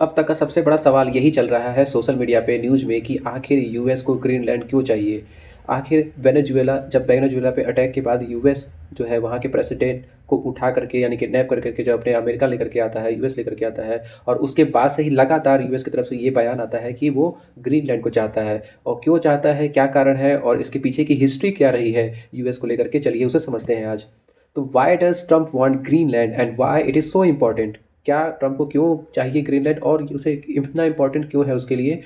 अब तक का सबसे बड़ा सवाल यही चल रहा है सोशल मीडिया पे, न्यूज़ में, कि आखिर यूएस को ग्रीनलैंड क्यों चाहिए। आखिर वेनेजुएला पे अटैक के बाद यूएस जो है वहाँ के प्रेसिडेंट को उठा करके यानी किडनैप कर करके जो अपने अमेरिका लेकर के आता है, यूएस लेकर के आता है, और उसके बाद से ही लगातार यूएस की तरफ से ये बयान आता है कि वो ग्रीनलैंड को चाहता है। और क्यों चाहता है, क्या कारण है और इसके पीछे की हिस्ट्री क्या रही है यूएस को लेकर के, चलिए उसे समझते हैं आज। तो why does Trump want Greenland and why it is so important. क्या ट्रम्प को क्यों चाहिए ग्रीनलैंड और उसे इतना इम्पोर्टेंट क्यों है उसके लिए,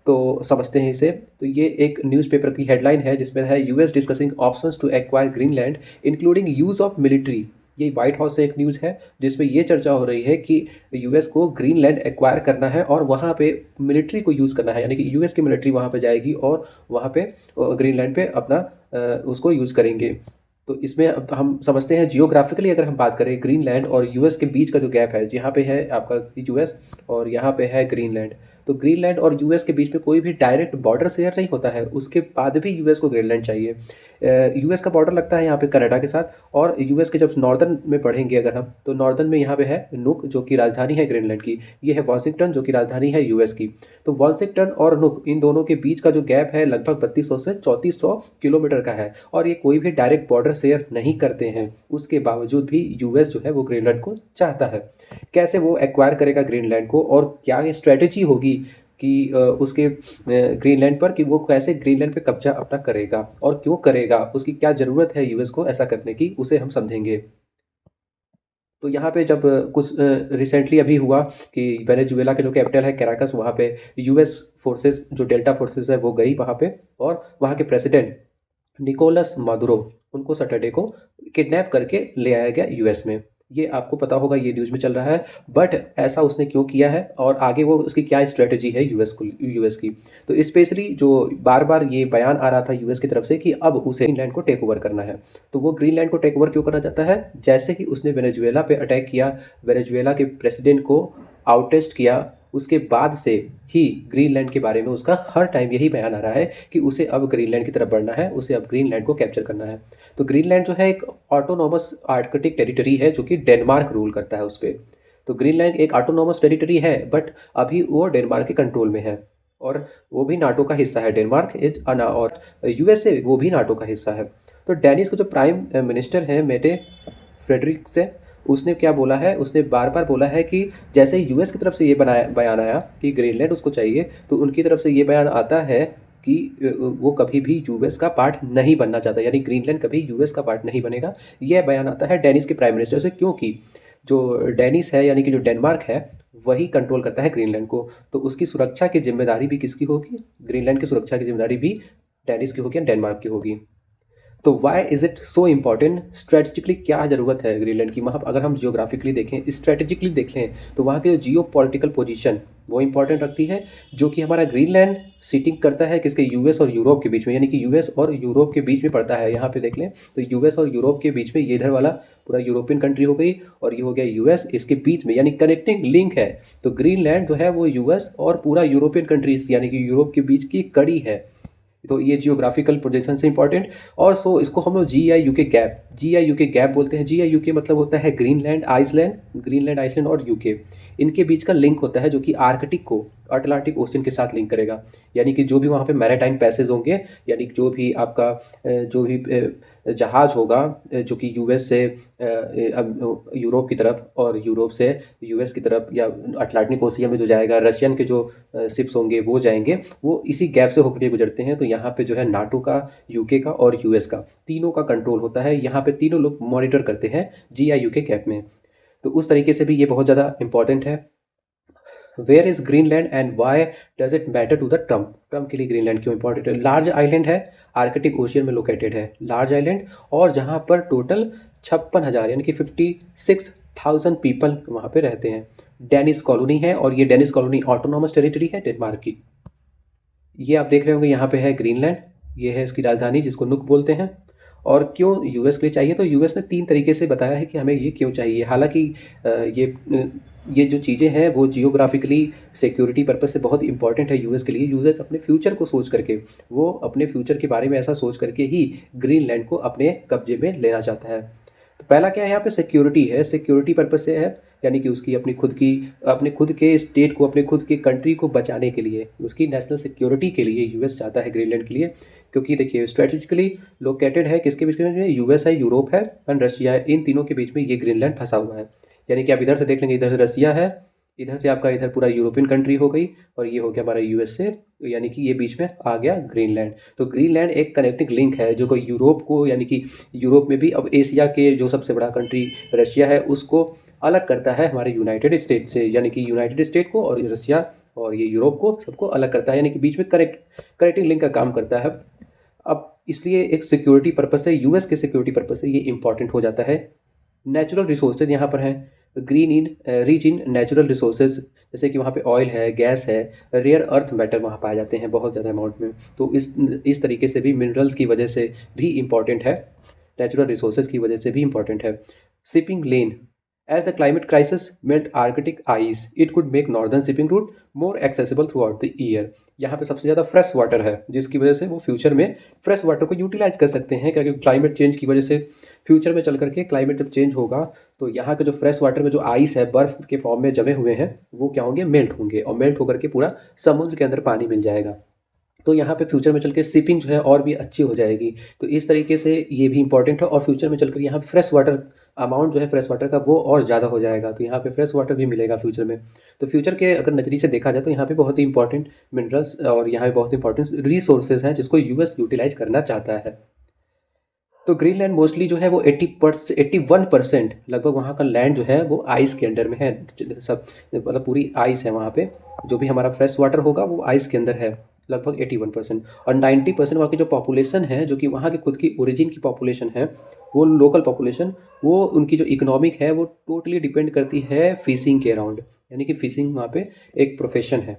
तो समझते हैं इसे। तो ये एक न्यूज़पेपर की हेडलाइन है जिसमें है US discussing options to acquire Greenland including use of military. ये व्हाइट हाउस से एक न्यूज़ है जिसमें ये चर्चा हो रही है कि यूएस को ग्रीनलैंड एक्वायर करना है और वहाँ पे मिलिट्री को यूज़ करना है, यानी कि यूएस की मिलिट्री वहाँ पे जाएगी और वहाँ पे ग्रीनलैंड पे अपना उसको यूज़ करेंगे। तो इसमें अब हम समझते हैं जियोग्राफिकली अगर हम बात करें ग्रीनलैंड और यूएस के बीच का जो गैप है, यहाँ पे है आपका यूएस और यहाँ पे है ग्रीनलैंड। तो ग्रीनलैंड और यूएस के बीच में कोई भी डायरेक्ट बॉर्डर शेयर नहीं होता है, उसके बाद भी यूएस को ग्रीनलैंड चाहिए। यूएस का बॉर्डर लगता है यहाँ पे कनाडा के साथ, और यूएस के जब नॉर्दर्न में पढ़ेंगे अगर हम, तो नॉर्दर्न में यहाँ पे है नुक जो कि राजधानी है ग्रीनलैंड की, ये है वाशिंगटन जो कि राजधानी है यूएस की। तो वाशिंगटन और नुक इन दोनों के बीच का जो गैप है लगभग 3200 से 3400 किलोमीटर का है, और ये कोई भी डायरेक्ट बॉर्डर शेयर नहीं करते हैं। उसके बावजूद भी यूएस जो है वो ग्रीनलैंड को चाहता है। कैसे वो एक्वायर करेगा ग्रीनलैंड को, और क्या ये स्ट्रेटेजी होगी कि उसके ग्रीनलैंड पर, कि वो कैसे ग्रीनलैंड पे कब्जा अपना करेगा और क्यों करेगा, उसकी क्या ज़रूरत है यूएस को ऐसा करने की, उसे हम समझेंगे। तो यहाँ पे जब कुछ रिसेंटली अभी हुआ कि वेनेजुएला के जो कैपिटल है कैराकस, वहाँ पे यूएस फोर्सेस जो डेल्टा फोर्सेस है वो गई वहाँ पे, और वहाँ के प्रेसिडेंट निकोलस मादुरो, उनको सैटरडे को किडनैप करके ले आया गया यूएस में। ये आपको पता होगा, ये न्यूज़ में चल रहा है। बट ऐसा उसने क्यों किया है और आगे वो उसकी क्या स्ट्रेटजी है यूएस की। तो स्पेशली जो बार बार ये बयान आ रहा था यूएस की तरफ से कि अब उसे ग्रीनलैंड को टेक ओवर करना है। तो वो ग्रीनलैंड को टेक ओवर क्यों करना चाहता है, जैसे ही उसने वेनेजुएला पे अटैक किया, वेनेजुएला के प्रेसिडेंट को आउटटेस्ट किया, उसके बाद से ही ग्रीनलैंड के बारे में उसका हर टाइम यही बयान आ रहा है कि उसे अब ग्रीनलैंड की तरफ बढ़ना है, उसे अब ग्रीनलैंड को कैप्चर करना है। तो ग्रीनलैंड जो है एक ऑटोनॉमस आर्कटिक टेरिटरी है जो कि डेनमार्क रूल करता है उस पर। तो ग्रीनलैंड एक ऑटोनॉमस टेरिटरी है, बट अभी वो डेनमार्क के कंट्रोल में है, और वो भी नाटो का हिस्सा है। डेनमार्क इज अना, और यूएसए वो भी नाटो का हिस्सा है। तो डेनिस का जो प्राइम मिनिस्टर है मेटे फ्रेडरिक्सन, उसने क्या बोला है, उसने बार बार बोला है कि जैसे ही यूएस की तरफ से ये बयान आया कि ग्रीनलैंड उसको चाहिए, तो उनकी तरफ से ये बयान आता है कि वो कभी भी यूएस का पार्ट नहीं बनना चाहता, यानी ग्रीनलैंड कभी यूएस का पार्ट नहीं बनेगा। यह बयान आता है डेनिस के प्राइम मिनिस्टर से, क्योंकि जो डेनिस है यानी कि जो डेनमार्क है वही कंट्रोल करता है ग्रीनलैंड को। तो उसकी सुरक्षा की जिम्मेदारी भी किसकी होगी, ग्रीनलैंड की सुरक्षा की जिम्मेदारी भी डेनिस की होगी, डेनमार्क की होगी। तो why is it so important, strategically क्या ज़रूरत है ग्रीनलैंड की। वहाँ अगर हम जियोग्राफिकली देखें, स्ट्रेटेजिकली देखें, तो वहाँ के जियो पॉलिटिकल पोजिशन वो इंपॉर्टेंट रखती है, जो कि हमारा ग्रीनलैंड सीटिंग करता है किसके, यूएस और यूरोप के बीच में, यानी कि यूएस और यूरोप के बीच में पड़ता है। यहाँ पे देख लें तो यूएस और यूरोप के बीच में, ये इधर वाला पूरा यूरोपियन कंट्री हो गई और ये हो गया यूएस, इसके बीच में यानी कनेक्टिंग लिंक है। तो ग्रीनलैंड जो है वो यूएस और पूरा यूरोपियन कंट्रीज यानी कि यूरोप के बीच की कड़ी है। तो ये जियोग्राफिकल पोजीशन से इंपॉर्टेंट। और सो इसको हम लोग जी आई यू के गैप बोलते हैं। जी आई यू के मतलब होता है ग्रीनलैंड आइसलैंड और यूके, इनके बीच का लिंक होता है जो कि आर्कटिक को अटलांटिक ओशन के साथ लिंक करेगा। यानी कि जो भी वहाँ पे मैरीटाइम पैसेज होंगे, यानी जो भी आपका जो भी जहाज़ होगा जो कि यूएस से यूरोप की तरफ और यूरोप से यूएस की तरफ, या अटलांटिक ओशियन में जो जाएगा, रशियन के जो शिप्स होंगे वो जाएंगे, वो इसी गैप से होकर गुजरते हैं। तो यहाँ पे जो है नाटो का, यूके का और यूएस का, तीनों का कंट्रोल होता है। यहाँ पे तीनों लोग मॉनिटर करते हैं जीआईयू के गैप में। तो उस तरीके से भी ये बहुत ज़्यादा इंपॉर्टेंट है। Where is Greenland and why does it matter to the Trump के लिए ग्रीनलैंड क्यों इंपॉर्टेंट है। लार्ज आइलैंड है, आर्कटिक ओशियन में लोकेटेड है लार्ज आइलैंड, और जहाँ पर टोटल 56,000 यानी कि 56,000 पीपल वहाँ पे रहते हैं। डेनिस कॉलोनी है, और ये डेनिस कॉलोनी ऑटोनॉमस टेरिटरी है डेनमार्क की। ये आप देख रहे होंगे, यहाँ पे है ग्रीनलैंड, ये है इसकी राजधानी जिसको नुक बोलते हैं। और क्यों यूएस के लिए चाहिए, तो यूएस ने 3 तरीके से बताया है कि हमें ये क्यों चाहिए। हालांकि ये जो चीज़ें हैं वो जियोग्राफिकली सिक्योरिटी पर्पस से बहुत इंपॉर्टेंट है यूएस के लिए। यूएस अपने फ्यूचर को सोच करके, वो अपने फ्यूचर के बारे में ऐसा सोच करके ही ग्रीनलैंड को अपने कब्जे में लेना चाहता है। तो पहला क्या है यहाँ पे, सिक्योरिटी है, सिक्योरिटी पर्पज से है, यानी कि उसकी अपने खुद के स्टेट को, अपने खुद के कंट्री को बचाने के लिए, उसकी नेशनल सिक्योरिटी के लिए यूएस चाहता है ग्रीनलैंड के लिए। क्योंकि देखिए स्ट्रेटेजिकली लोकेटेड है किसके बीच में, यूएस है, यूरोप है एंड रशिया है, इन तीनों के बीच में ये ग्रीनलैंड फंसा हुआ है। यानी कि आप इधर से देख लेंगे, इधर से रसिया है, इधर से आपका इधर पूरा यूरोपियन कंट्री हो गई, और ये हो गया हमारा यूएस से, यानी कि ये बीच में आ गया ग्रीनलैंड। तो ग्रीनलैंड एक कनेक्टिंग लिंक है जो कोई यूरोप को, यानी कि यूरोप में भी अब एशिया के जो सबसे बड़ा कंट्री रशिया है उसको अलग करता है हमारे यूनाइटेड स्टेट से, यानी कि यूनाइटेड स्टेट को और रशिया और ये यूरोप को सबको अलग करता है, यानी कि बीच में कनेक्टिंग लिंक का काम करता है। अब इसलिए एक सिक्योरिटी पर्पज से, यूएस के सिक्योरिटी पर्पज से ये इंपॉर्टेंट हो जाता है। नेचुरल रिसोर्सेज यहाँ पर हैं, रिच इन नेचुरल रिसोर्सेज, जैसे कि वहाँ पे ऑयल है, गैस है, रेयर अर्थ मेटल वहाँ पाए जाते हैं बहुत ज़्यादा अमाउंट में। तो इस तरीके से भी मिनरल्स की वजह से भी इम्पॉर्टेंट है, नेचुरल रिसोर्सेज की वजह से भी इम्पॉर्टेंट है। Shipping lane, as the climate crisis melt Arctic ice it could make northern shipping route more accessible throughout the year. यहाँ पे सबसे ज़्यादा फ्रेश वाटर है, जिसकी वजह से वो फ्यूचर में फ्रेश वाटर को यूटिलाइज कर सकते हैं, क्योंकि क्लाइमेट चेंज की वजह से फ्यूचर में चल करके क्लाइमेट जब चेंज होगा तो यहाँ के जो फ्रेश वाटर में जो आइस है, बर्फ़ के फॉर्म में जमे हुए हैं, वो क्या होंगे, मेल्ट होंगे, और मेल्ट होकर के पूरा समुद्र के अंदर पानी मिल जाएगा। तो यहाँ पे फ्यूचर में चल के शिपिंग जो है और भी अच्छी हो जाएगी। तो इस तरीके से ये भी इंपॉर्टेंट है, और फ्यूचर में चलकर यहाँ फ्रेश वाटर अमाउंट जो है फ्रेश वाटर का वो और ज़्यादा हो जाएगा, तो यहाँ पे फ्रेश वाटर भी मिलेगा फ्यूचर में। तो फ्यूचर के अगर नज़रिए से देखा जाए तो यहाँ पे बहुत ही इंपॉर्टेंट मिनरल्स और यहाँ पे बहुत इंपॉर्टेंट रिसोर्सेज हैं जिसको यूएस यूटिलाइज करना चाहता है। तो ग्रीनलैंड मोस्टली जो है वो 81% लगभग वहाँ का लैंड जो है वो आइस के अंडर में है, सब मतलब पूरी आइस है वहाँ पे। जो भी हमारा फ्रेश वाटर होगा वो आइस के अंदर है लगभग 81%। और 90% वहाँ की जो पॉपुलेशन है, जो कि वहाँ की खुद की ओरिजिन की पॉपुलेशन है, वो लोकल पॉपुलेशन, वो उनकी जो इकोनॉमिक है वो टोटली डिपेंड करती है फिशिंग के अराउंड, यानी कि फिशिंग वहाँ पे एक प्रोफेशन है।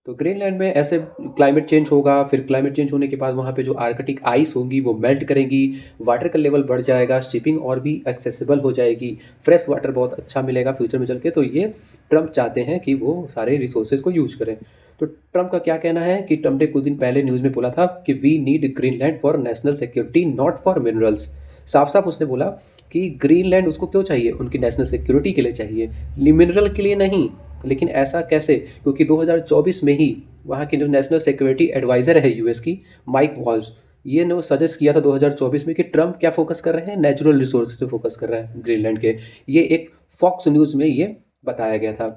तो ग्रीनलैंड में ऐसे क्लाइमेट चेंज होगा, फिर क्लाइमेट चेंज होने के बाद वहाँ पे जो आर्कटिक आइस होंगी वो मेल्ट करेंगी, वाटर का लेवल बढ़ जाएगा, शिपिंग और भी एक्सेसिबल हो जाएगी, फ्रेश वाटर बहुत अच्छा मिलेगा फ्यूचर में चल के। तो ये ट्रम्प चाहते हैं कि वो सारे रिसोर्सेज को यूज करें। तो ट्रम्प का क्या कहना है कि ट्रम्प ने कुछ दिन पहले न्यूज़ में बोला था कि we need Greenland for national security not for minerals. साफ साफ उसने बोला कि ग्रीनलैंड उसको क्यों चाहिए, उनकी नेशनल सिक्योरिटी के लिए चाहिए, मिनरल के लिए नहीं। लेकिन ऐसा कैसे, क्योंकि 2024 में ही वहाँ की जो नेशनल सिक्योरिटी एडवाइज़र है यूएस की, माइक वॉल्स, ये ने सजेस्ट किया था 2024 में कि ट्रम्प क्या फोकस कर रहे हैं, नेचुरल रिसोर्स पे फोकस कर रहे हैं ग्रीनलैंड के। ये एक फॉक्स न्यूज़ में ये बताया गया था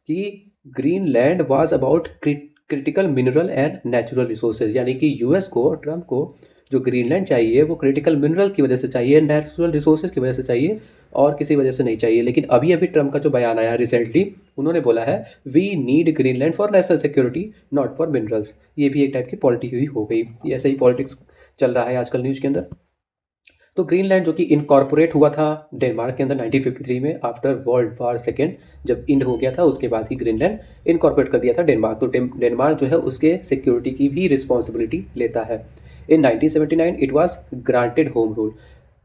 कि Greenland was about critical mineral and natural resources, यानी कि यूएस को, ट्रम्प को जो ग्रीनलैंड चाहिए वो क्रिटिकल मिनरल की वजह से चाहिए, नेचुरल रिसोर्सेज की वजह से चाहिए, और किसी वजह से नहीं चाहिए। लेकिन अभी अभी ट्रम्प का जो बयान आया रिसेंटली, उन्होंने बोला है we need Greenland for national security not for minerals. ये भी एक टाइप की पॉलिटिक्स हुई हो गई, ये ऐसे ही पॉलिटिक्स चल रहा है आजकल न्यूज़ के अंदर। तो ग्रीनलैंड जो कि इनकॉर्पोरेट हुआ था डेनमार्क के अंदर 1953 में, आफ्टर वर्ल्ड वार सेकेंड जब इंड हो गया था उसके बाद ही ग्रीनलैंड इनकॉर्पोरेट कर दिया था डेनमार्क। तो डेनमार्क जो है उसके सिक्योरिटी की भी रिस्पॉन्सिबिलिटी लेता है। इन 1979 it was granted home rule.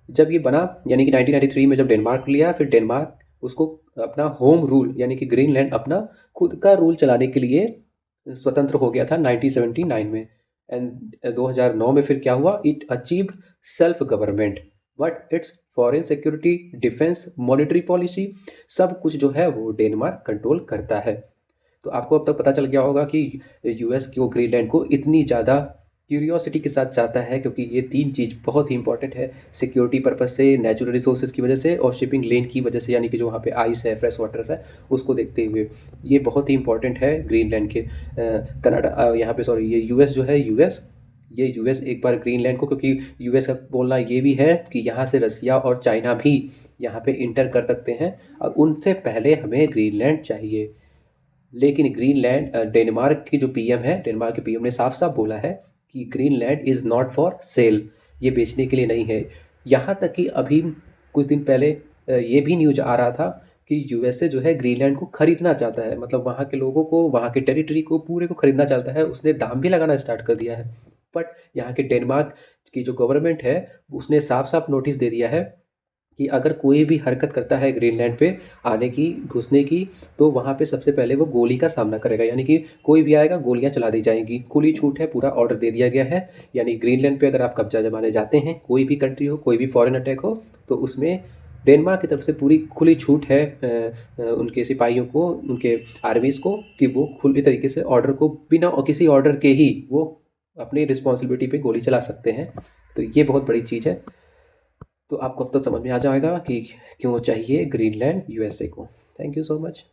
जब ये बना, यानी कि 1993 में जब डेनमार्क लिया, फिर डेनमार्क उसको अपना होम रूल, यानी कि ग्रीनलैंड अपना खुद का रूल चलाने के लिए स्वतंत्र हो गया था 1979 में। एंड 2009 में फिर क्या हुआ, it achieve self government, but it's foreign security, defence, monetary policy, सब कुछ जो है वो डेनमार्क कंट्रोल करता है। तो आपको अब तक पता चल गया होगा कि यूएस को ग्रीनलैंड को इतनी ज़्यादा क्यूरियोसिटी के साथ चाहता है, क्योंकि ये तीन चीज़ बहुत ही इंपॉर्टेंट है, सिक्योरिटी पर्पज से, नेचुरल रिसोर्सेज की वजह से, और शिपिंग लेन की वजह से, यानी कि जो वहाँ पे आइस है, फ्रेश वाटर है, उसको देखते हुए ये बहुत ही इंपॉर्टेंट है ग्रीनलैंड के। कनाडा यहाँ पे सॉरी ये यूएस जो है, यूएस एक बार ग्रीनलैंड को, क्योंकि यूएस का बोलना ये भी है कि यहाँ से रसिया और चाइना भी यहाँ पे इंटर कर सकते हैं, और उनसे पहले हमें ग्रीनलैंड चाहिए। लेकिन ग्रीनलैंड, डेनमार्क की जो पीएम है, डेनमार्क के पीएम ने साफ साफ बोला है कि Greenland is not for sale, ये बेचने के लिए नहीं है। यहाँ तक कि अभी कुछ दिन पहले ये भी न्यूज आ रहा था कि यूएसए जो है ग्रीनलैंड को खरीदना चाहता है, मतलब वहाँ के लोगों को, वहाँ के टेरिटरी को पूरे को खरीदना चाहता है, उसने दाम भी लगाना स्टार्ट कर दिया है। बट यहाँ के डेनमार्क की जो गवर्नमेंट है उसने साफ साफ नोटिस दे दिया है कि अगर कोई भी हरकत करता है ग्रीनलैंड पे आने की, घुसने की, तो वहाँ पे सबसे पहले वो गोली का सामना करेगा। यानी कि कोई भी आएगा, गोलियाँ चला दी जाएँगी। खुली छूट है, पूरा ऑर्डर दे दिया गया है। यानी ग्रीनलैंड पे अगर आप कब्ज़ा जमाने जाते हैं, कोई भी कंट्री हो, कोई भी फॉरेन अटैक हो, तो उसमें डेनमार्क की तरफ से पूरी खुली छूट है उनके सिपाहियों को, उनके आर्मीज़ को, कि वो खुले तरीके से ऑर्डर को बिना किसी ऑर्डर के ही वो अपनी रिस्पॉन्सिबिलिटी पे गोली चला सकते हैं। तो ये बहुत बड़ी चीज़ है। तो आपको अब तो समझ में आ जाएगा कि क्यों चाहिए ग्रीनलैंड यूएसए को। Thank you so much.